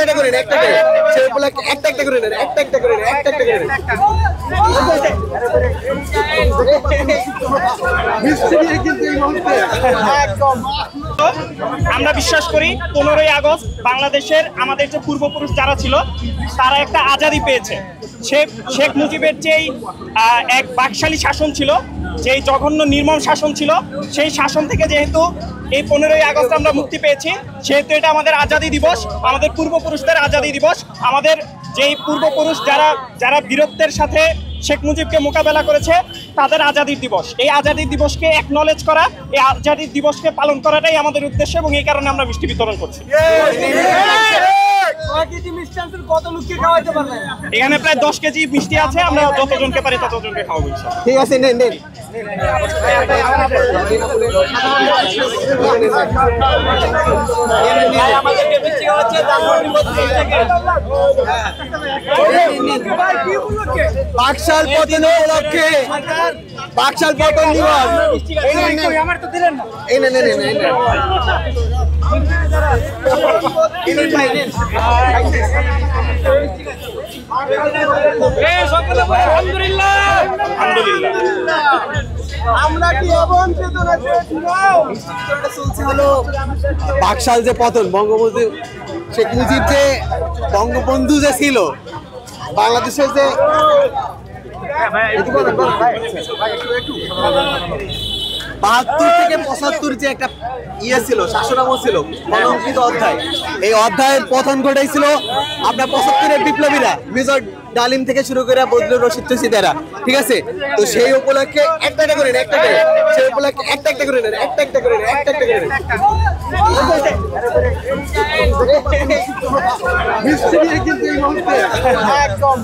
একটা করে নেন, একটা করে সেই উপলক্ষে একটা একটা করে নেন, একটা একটা করে নেন, একটা একটা করে নেন। আমরা বিশ্বাস করি 15ই আগস্ট বাংলাদেশের আমাদের যে পূর্বপুরুষ যারা ছিল তারা একটা আজাদি পেয়েছে। শেখ মুজিবের যেই এক বাকশালী শাসন ছিল, যেই জঘন্য নির্মম শাসন ছিল, সেই শাসন থেকে যেহেতু এই 15ই আগস্ট আমরা মুক্তি পেয়েছি, সেহেতু এটা আমাদের আজাদি দিবস, আমাদের পূর্বপুরুষদের আজাদি দিবস। আমাদের যেই পূর্বপুরুষ যারা বীরত্বের সাথে শেখ মুজিবকে মোকাবেলা করেছে তাদের আজাদির দিবস। এই আজাদির দিবসকে একনলেজ করা, এই আজাদির দিবসকে পালন করাটাই আমাদের উদ্দেশ্য এবং এই কারণে আমরা মিষ্টি বিতরণ করছি। এখানে প্রায় 10 কেজি মিষ্টি আছে, আমরা যতজনকে পারি ততজনকে খাওয়াবো। ঠিক আছে, নেন নেন। বাকশাল পতন উপলক্ষে, বাকশাল পতন দিবস। আমার তো দিলেন না। এই নেন নেন নেন। আমরা কি চলছে হলো বাকশাল যে পতন, বঙ্গবন্ধু শেখ মুজিব যে বঙ্গবন্ধু যে ছিল বাংলাদেশের যে 72 থেকে 75 যে একটা ছিল, শাসনামল ছিল, অনঙ্কিত অধ্যায়। এই অধ্যায়ের পতন ঘটাইছিল আপনার 75-এর বিপ্লবীরা, মেজর ডালিম থেকে শুরু করে বদলুর রশিদ সিদারা। ঠিক আছে, তো সেই উপলক্ষে একটা একটা করে নেন, একটা করে সেই উপলক্ষে একটা একটা করে নেন, একটা একটা করে নেন, একটা একটা করে নেন। মিষ্টি দিয়ে কিন্তু এই মুহূর্তে একদম